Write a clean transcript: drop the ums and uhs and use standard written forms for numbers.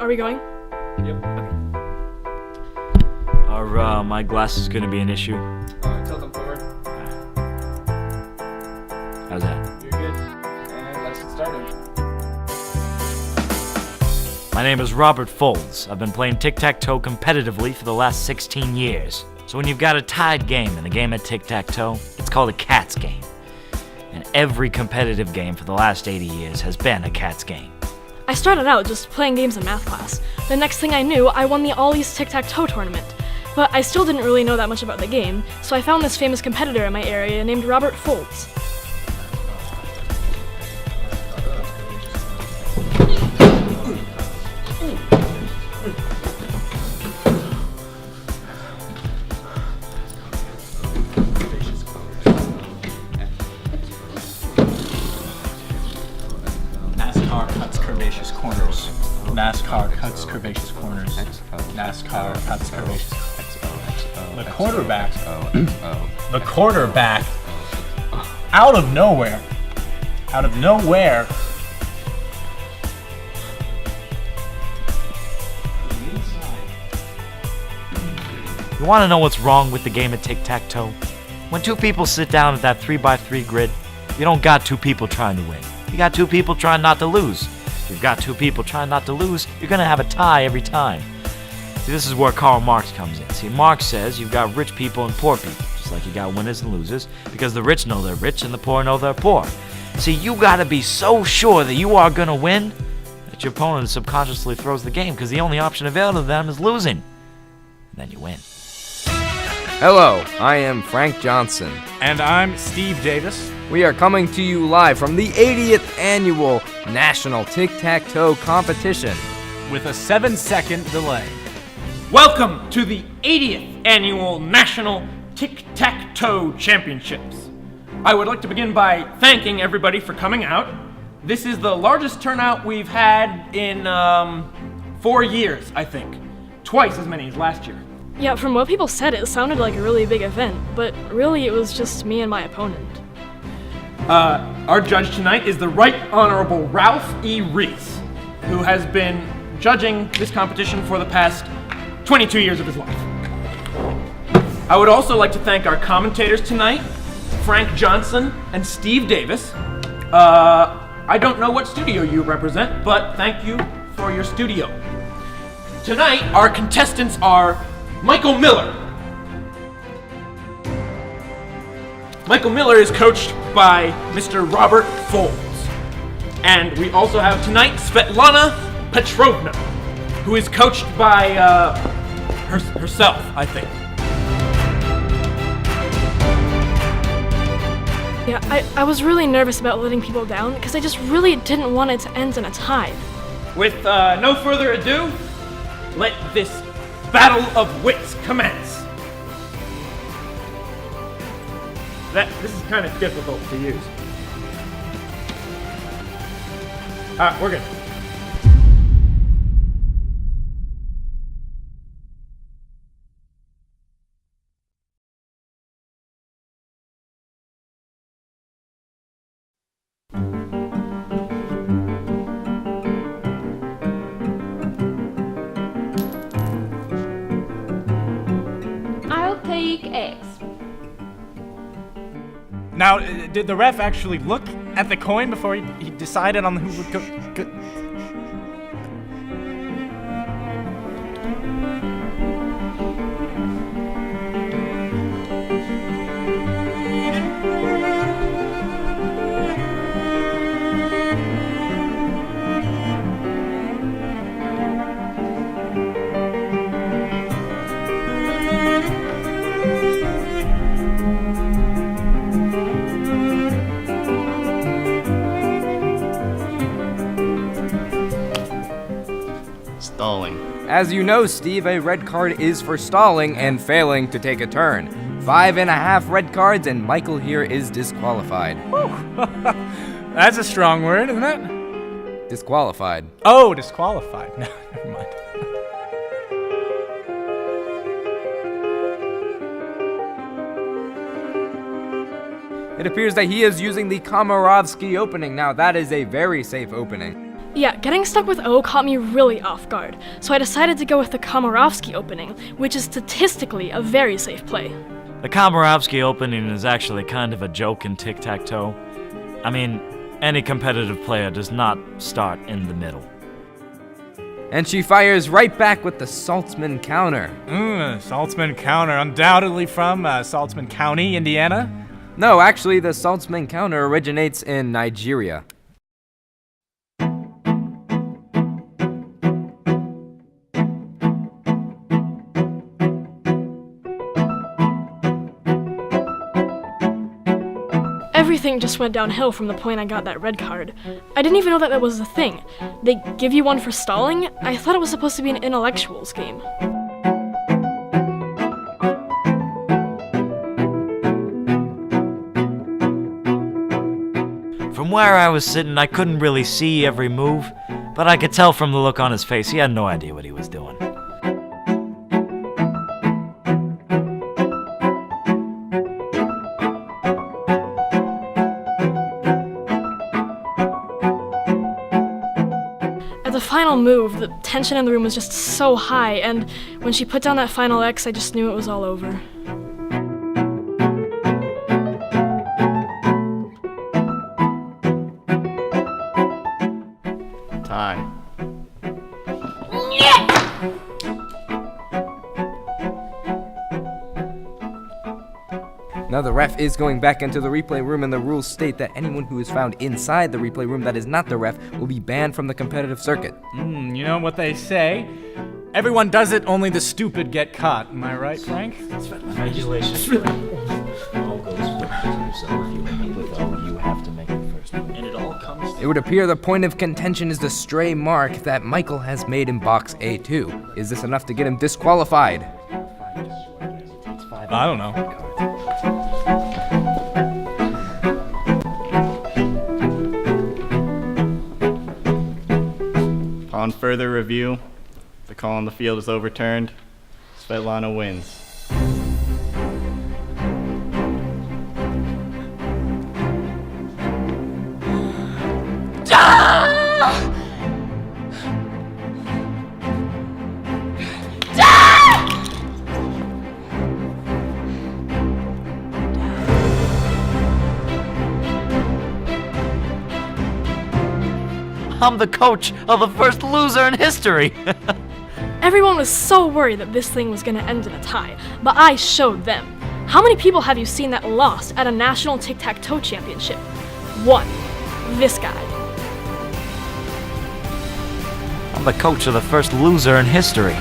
we going? Yep. Are my glasses gonna be an issue? Tilt them forward. How's that? You're good. And let's get started. My name is Robert Folds. I've been playing tic-tac-toe competitively for the last 16 years. So when you've got a tied game in a game of tic-tac-toe, it's called a Cat's Game. And every competitive game for the last 80 years has been a Cat's Game. I started out just playing games in math class. The next thing I knew, I won the Ollie's Tic-Tac-Toe tournament. But I still didn't really know that much about the game, so I found this famous competitor in my area named Robert Folds. NASCAR cuts curvaceous corners. NASCAR cuts curvaceous corners. NASCAR cuts curvaceous corners. The quarterback. The quarterback. Out of nowhere. You wanna know what's wrong with the game of tic-tac-toe? When two people sit down at that 3x3 grid, you don't got two people trying to win. You got two people trying not to lose. If you've got two people trying not to lose, you're gonna have a tie every time. See, this is where Karl Marx comes in. See, Marx says you've got rich people and poor people, just like you got winners and losers, because the rich know they're rich and the poor know they're poor. See, you gotta be so sure that you are gonna win that your opponent subconsciously throws the game, because the only option available to them is losing. And then you win. Hello, I am Frank Johnson. And I'm Steve Davis. We are coming to you live from the 80th annual National Tic-Tac-Toe Competition. With a 7-second delay. Welcome to the 80th Annual National Tic-Tac-Toe Championships. I would like to begin by thanking everybody for coming out. This is the largest turnout we've had in 4 years, I think. Twice as many as last year. Yeah, from what people said, it sounded like a really big event, but really it was just me and my opponent. Our judge tonight is the Right Honorable Ralph E. Reese, who has been judging this competition for the past 22 years of his life. I would also like to thank our commentators tonight, Frank Johnson and Steve Davis. I don't know what studio you represent, but thank you for your studio. Tonight, our contestants are Michael Miller. Michael Miller is coached by Mr. Robert Folds. And we also have tonight Svetlana Petrovna, who is coached by herself, I think. Yeah, I was really nervous about letting people down because I just really didn't want it to end in a tie. With no further ado, let this battle of wits commence. This is kind of difficult to use. We're good. I'll take X. Now, did the ref actually look at the coin before he decided on who would go? Stalling. As you know, Steve, a red card is for stalling and failing to take a turn. 5.5 red cards, and Michael here is disqualified. That's a strong word, isn't it? Disqualified. Oh, disqualified. No, never mind. It appears that he is using the Komarovsky opening. Now, that is a very safe opening. Yeah, getting stuck with O caught me really off guard, so I decided to go with the Komarovsky opening, which is statistically a very safe play. The Komarovsky opening is actually kind of a joke in tic-tac-toe. I mean, any competitive player does not start in the middle. And she fires right back with the Saltzman counter. Saltzman counter, undoubtedly from Saltzman County, Indiana. No, actually, the Saltzman counter originates in Nigeria. Everything just went downhill from the point I got that red card. I didn't even know that was a thing. They give you one for stalling? I thought it was supposed to be an intellectuals game. From where I was sitting, I couldn't really see every move, but I could tell from the look on his face he had no idea what he was doing. At the final move, the tension in the room was just so high, and when she put down that final X, I just knew it was all over. Time. Now the ref is going back into the replay room, and the rules state that anyone who is found inside the replay room that is not the ref will be banned from the competitive circuit. You know what they say? Everyone does it, only the stupid get caught. Am I right, Frank? Regulations. All goes with so if you end with O, you have to make it first. And it all comes. It would appear the point of contention is the stray mark that Michael has made in box A2. Is this enough to get him disqualified? I don't know. Upon further review, the call on the field is overturned. Svetlana wins. I'm the coach of the first loser in history! Everyone was so worried that this thing was gonna end in a tie, but I showed them. How many people have you seen that lost at a national tic-tac-toe championship? One. This guy. I'm the coach of the first loser in history.